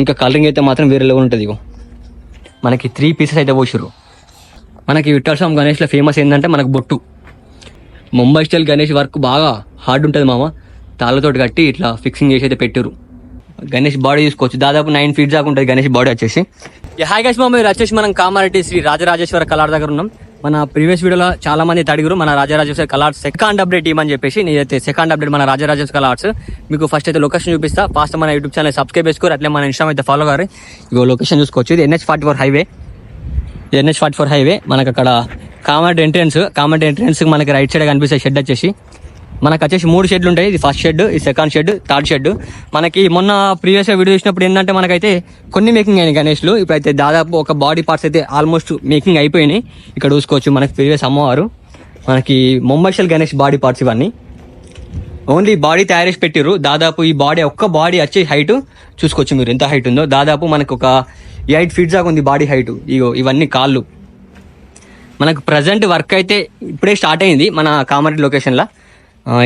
ఇంకా కలరింగ్ అయితే మాత్రం వేరే లెవెల్ ఉంటుంది. ఇగో మనకి 3 పీసెస్ అయితే పోసిర్రు. మనకి విఠల్ స్వామి గణేష్లో ఫేమస్ ఏంటంటే మనకు బొట్టు. ముంబై స్టైల్ గణేష్ వర్క్ బాగా హార్డ్ ఉంటుంది మామ. తాళ్ళతోటి కట్టి ఇట్లా ఫిక్సింగ్ చేసి అయితే పెట్టారు. గణేష్ బాడీ చూసుకోవచ్చు, దాదాపు 9 feet దాకా ఉంటుంది గణేష్ బాడీ వచ్చేసి. హాయ్ గైస్, మీరు వచ్చేసి మనం కామారెడ్డి శ్రీ రాజరాజేశ్వర కళార్ దగ్గర ఉన్నాం. మన ప్రీవియస్ వీడియోలో చాలా మంది అడిగారు మన రాజరాజేశ్వర కళార్ట్స్ సెకండ్ అప్డేట్ ఇవ్వమని చెప్పేసి. నేనైతే సెకండ్ అప్డేట్ మన రాజరాజేశ్వర కళార్ట్స్ మీకు ఫస్ట్ అయితే లొకేషన్ చూపిస్తా. ఫాస్ట్ మన యూట్యూబ్ ఛానల్ సబ్స్క్రైబ్ చేసుకోరు, అట్లే మన ఇన్స్టాగ్రామ్ అయితే ఫాలో గారు. ఇగో లొకేషన్ చూసుకోవచ్చు, ఇది NH44 హైవే. మనకు అక్కడ కామారెడ్డి ఎంట్రెన్స్ మనకి రైట్ సైడ్ కనిపిస్తే షెడ్ వచ్చేసి మనకు వచ్చేసి 3 షెడ్లు ఉంటాయి. ఇది ఫస్ట్ షెడ్, ఇది సెకండ్ షెడ్, థర్డ్ షెడ్. మనకి మొన్న ప్రీవియస్ వీడియో చూసినప్పుడు ఏంటంటే మనకైతే కొన్ని మేకింగ్ అయినాయి గణేష్లు. ఇప్పుడైతే దాదాపు ఒక బాడీ పార్ట్స్ అయితే ఆల్మోస్ట్ మేకింగ్ అయిపోయినాయి. ఇక్కడ చూసుకోవచ్చు మనకి ప్రీవియస్ అమ్మవారు, మనకి Mumbai style Ganesh body parts ఇవన్నీ ఓన్లీ బాడీ తయారు చేసి పెట్టిర్రు. దాదాపు ఈ ఒక్క బాడీ వచ్చే హైట్ చూసుకోవచ్చు మీరు ఎంత హైట్ ఉందో. దాదాపు మనకు ఒక 8 feet దాకా ఉంది బాడీ హైట్. ఇగో ఇవన్నీ కాళ్ళు. మనకు ప్రజెంట్ వర్క్ అయితే ఇప్పుడే స్టార్ట్ అయింది మన కామారెడ్డి లొకేషన్లో.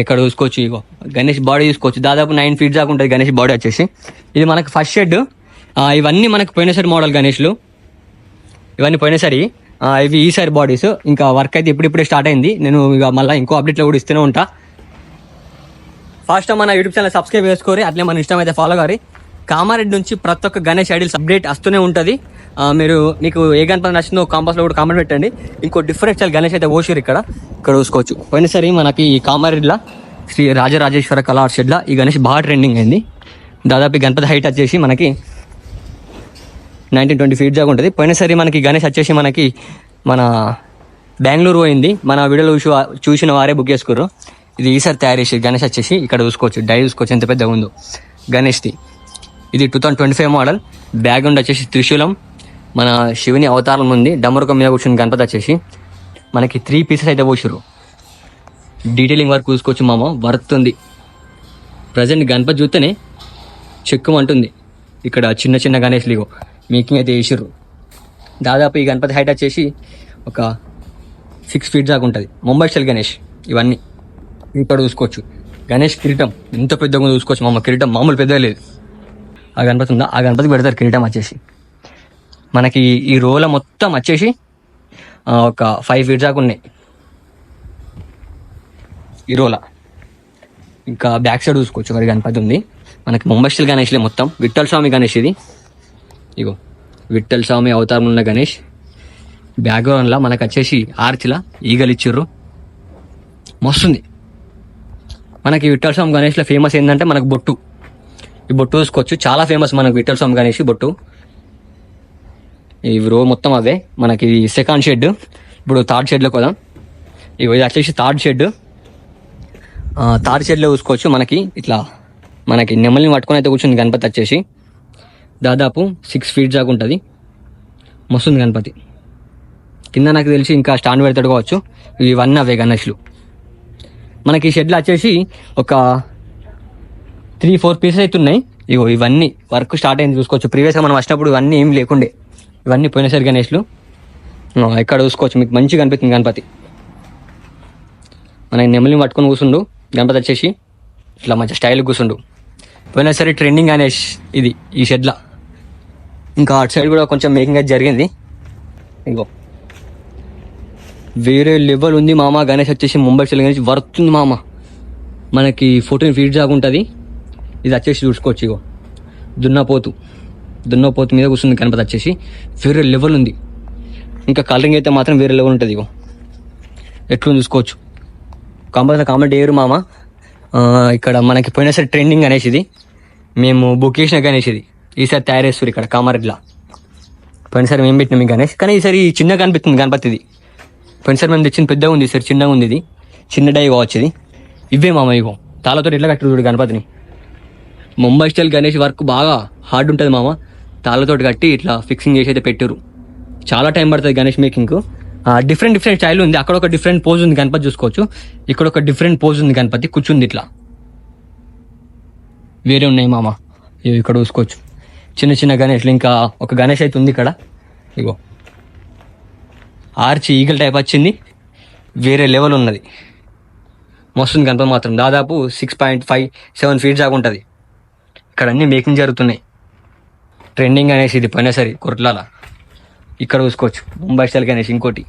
ఇక్కడ చూసుకోవచ్చు, ఇగో గణేష్ బాడీ చూసుకోవచ్చు, దాదాపు 9 feet దాకా ఉంటుంది గణేష్ బాడీ వచ్చేసి. ఇది మనకు ఫస్ట్ షెడ్. ఇవన్నీ మనకు పోయినసారి మోడల్ గణేష్లు, ఇవన్నీ పోయినసారి. ఇవి ఈసారి బాడీస్. ఇంకా వర్క్ అయితే ఇప్పుడిప్పుడే స్టార్ట్ అయింది. నేను ఇక మళ్ళీ ఇంకో అప్డేట్లో కూడా ఇస్తూనే ఉంటా. ఫస్ట్ మన యూట్యూబ్ ఛానల్ సబ్స్క్రైబ్ చేసుకోరి, అట్లే మన ఇష్టం అయితే ఫాలో గారి. కామారెడ్డి నుంచి ప్రతి ఒక్క గణేష్ ఐడియల్స్ అప్డేట్ వస్తూనే ఉంటుంది. మీకు ఏ గణపతి నచ్చిందో కాంపాస్లో కూడా కామెంట్ పెట్టండి. ఇంకో డిఫరెంట్ స్టైల్ గణేష్ అయితే ఓషిరు ఇక్కడ చూసుకోవచ్చు. పోయినసారి మనకి ఈ కామారెడ్డిలో శ్రీ రాజరాజేశ్వర కళార్ షెడ్లో ఈ గణేష్ బాగా ట్రెండింగ్ అయింది. దాదాపు ఈ గణపతి హైట్ వచ్చేసి మనకి 19-20 feet దాకా ఉంటుంది. పోయినసారి మనకి గణేష్ వచ్చేసి మనకి మన బెంగళూరు పోయింది. మన వీడియోలో చూసిన వారే బుక్ చేసుకుర్రు. ఇది ఈసారి తయారు చేసి గణేష్ వచ్చేసి ఇక్కడ చూసుకోవచ్చు, డై చూసుకోవచ్చు ఎంత పెద్దగా ఉందో గణేష్ది. ఇది 2025 మోడల్. బ్యాక్గ్రౌండ్ వచ్చేసి త్రిశూలం, మన శివుని అవతారం ఉంది. డమరుకం మీద కూర్చుని గణపతి వచ్చేసి మనకి 3 pieces అయితే పోసిర్రు. డీటెయిలింగ్ వర్క్ చూసుకోవచ్చు మామ, వర్తుంది. ప్రజెంట్ గణపతి చూస్తేనే చెక్కుమంటుంది. ఇక్కడ చిన్న చిన్న గణేష్లు ఇగో మేకింగ్ అయితే వేసిర్రు. దాదాపు ఈ గణపతి హైట్ వచ్చేసి ఒక 6 feet దాకా ఉంటుంది. ముంబై స్టైల్ గణేష్ ఇవన్నీ. ఇక్కడ చూసుకోవచ్చు గణేష్ కిరీటం ఎంత పెద్దగా చూసుకోవచ్చు మామ. కిరీటం మామూలు పెద్దగా లేదు. ఆ గణపతి ఉందా, ఆ గణపతికి పెడతారు కిరీటం వచ్చేసి. మనకి ఈ రోల మొత్తం వచ్చేసి ఒక 5 feet దాకా ఉన్నాయి ఈ రోల. ఇంకా బ్యాక్ సైడ్ చూసుకోవచ్చు మరి గణపతి ఉంది. మనకి ముంబై స్టైల్ గణేష్లే మొత్తం. విఠల్ స్వామి గణేష్ ఇది. ఇగో విఠల్ స్వామి అవతారం ఉన్న గణేష్. బ్యాక్గ్రౌండ్లో మనకు వచ్చేసి ఆర్చ్లా ఈగలు ఇచ్చిర్రు, మస్తుంది. మనకి విఠల్ స్వామి గణేష్లో ఫేమస్ ఏంటంటే మనకు బొట్టు. ఈ బొట్టు చూసుకోవచ్చు, చాలా ఫేమస్ మనకు విఠల్ స్వామి గణేష్ బొట్టు. ఈ రో మొత్తం అవే. మనకి సెకండ్ షెడ్, ఇప్పుడు థర్డ్ షెడ్లోకి పోదాం. ఇది వచ్చేసి థర్డ్ షెడ్. థర్డ్ షెడ్లో చూసుకోవచ్చు మనకి ఇట్లా మనకి నెమలిని పట్టుకొని అయితే కూర్చుంది గణపతి వచ్చేసి. దాదాపు 6 feet దాకా ఉంటుంది, మస్తుంది గణపతి. కింద నాకు తెలిసి ఇంకా స్టాండ్ పెడతాడు కావచ్చు. ఇవన్నీ అవే గణేష్లు. మనకి ఈ షెడ్లో వచ్చేసి ఒక 3-4 pieces అయితే ఉన్నాయి. ఇగో ఇవన్నీ వర్క్ స్టార్ట్ అయింది చూసుకోవచ్చు. ప్రీవియస్గా మనం వచ్చినప్పుడు ఇవన్నీ ఏం లేకుండే, ఇవన్నీ పోయినసారి గణేష్లు. ఇక్కడ చూసుకోవచ్చు మీకు మంచిగా కనిపిస్తుంది గణపతి. మన నెమలిని పట్టుకొని కూర్చుండు గణపతి వచ్చేసి ఇట్లా మంచి స్టైల్ కూర్చుండు. పోయినసారి ట్రెండింగ్ గణేష్ ఇది ఈ షెడ్లో. ఇంకా అటు సైడ్ కూడా కొంచెం మేకింగ్ అయితే జరిగింది. ఇగో వేరే లెవెల్ ఉంది మామ. గణేష్ వచ్చేసి ముంబై స్టైల్ గణేష్ వర్క్ ఉంది మామ. మనకి 14 feet దాకా ఉంటుంది. ఇది వచ్చేసి చూసుకోవచ్చు, ఇగో దున్నపోతు మీద కూర్చుంది గణపతి వచ్చేసి. వేరే లెవెల్ ఉంది. ఇంకా కలరింగ్ అయితే మాత్రం వేరే లెవెల్ ఉంటుంది. ఇగో ఎట్లుంది చూసుకోవచ్చు. కంపల్సరీ కామెంట్ చేయరు మామ. ఇక్కడ మనకి పోయినసారి ట్రెండింగ్ గణేష్ ఇది. మేము బుక్ చేసిన గణేష్ ఇది. ఈసారి తయారు చేస్తారు ఇక్కడ కామారెడ్డిలో. పోయినసారి మేము పెట్టినాం ఈ గణేష్, కానీ ఈసారి చిన్నగా కనిపిస్తుంది గణపతి ఇది. పోయినసారి మేము తెచ్చింది పెద్దగా ఉంది, ఈసారి చిన్నగా ఉంది. ఇది చిన్న డై కావచ్చు. ఇది ఇవే మామ. ఇగో తాళతో ఎట్లా కట్టారు చూడు గణపతిని. ముంబై స్టైల్ గణేష్ వర్క్ బాగా హార్డ్ ఉంటుంది మామ. తాళ్ళతోటి కట్టి ఇట్లా ఫిక్సింగ్ చేసి అయితే పెట్టారు. చాలా టైం పడుతుంది గణేష్ మేకింగ్. డిఫరెంట్ స్టైల్ ఉంది. అక్కడ ఒక డిఫరెంట్ పోజ్ ఉంది గణపతి చూసుకోవచ్చు. ఇక్కడ ఒక డిఫరెంట్ పోజ్ ఉంది గణపతి కూర్చుంది ఇట్లా. వేరే ఉన్నాయి మామ. ఇక్కడ చూసుకోవచ్చు చిన్న చిన్న గణేష్లు. ఇంకా ఒక గణేష్ అయితే ఉంది ఇక్కడ. ఇగో ఆర్చి ఈగల్ టైప్ వచ్చింది, వేరే లెవెల్ ఉన్నది, మస్తుంది గణపతి మాత్రం. దాదాపు 6.5-7 feet దాకా ఉంటుంది. ఇక్కడ అన్ని మేకింగ్ జరుగుతున్నాయి. ట్రెండింగ్ అనేసి ఇది పోయినా సరే కొరట్లాల ఇక్కడ చూసుకోవచ్చు ముంబై స్టైల్ గణేష్. ఇంకోటి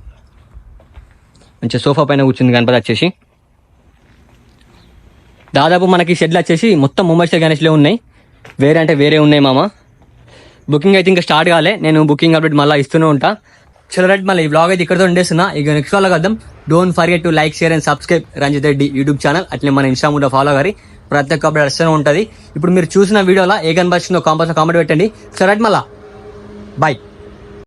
మంచిగా సోఫా పైన కూర్చుంది గణపతి వచ్చేసి. దాదాపు మనకి షెడ్లు వచ్చేసి మొత్తం ముంబై స్టైల్ గణేష్లే ఉన్నాయి, వేరే అంటే వేరే ఉన్నాయి మామ. బుకింగ్ అయితే ఇంకా స్టార్ట్ కాలే, నేను బుకింగ్ అప్డేట్ మళ్ళీ ఇస్తూనే ఉంటా. చలో రైట్, మళ్ళీ ఈ బ్లాగ్ అయితే ఇక్కడతో ఉండేస్తున్నా. ఇక నెక్స్ట్ వాళ్ళకి వద్దాం. Don't forget to like, share and subscribe Ranjit Reddy YouTube channel. అట్లే మన ఇన్స్టాగ్రామ్ కూడా ఫాలో గారి, ప్రతి ఒక్క అప్డేట్ వస్తూనే ఉంటుంది. ఇప్పుడు మీరు చూసిన వీడియోలో ఏ కనిపిస్తుందో కాంపస్ కామెంట్ పెట్టండి. సో రైట్, మళ్ళా బాయ్.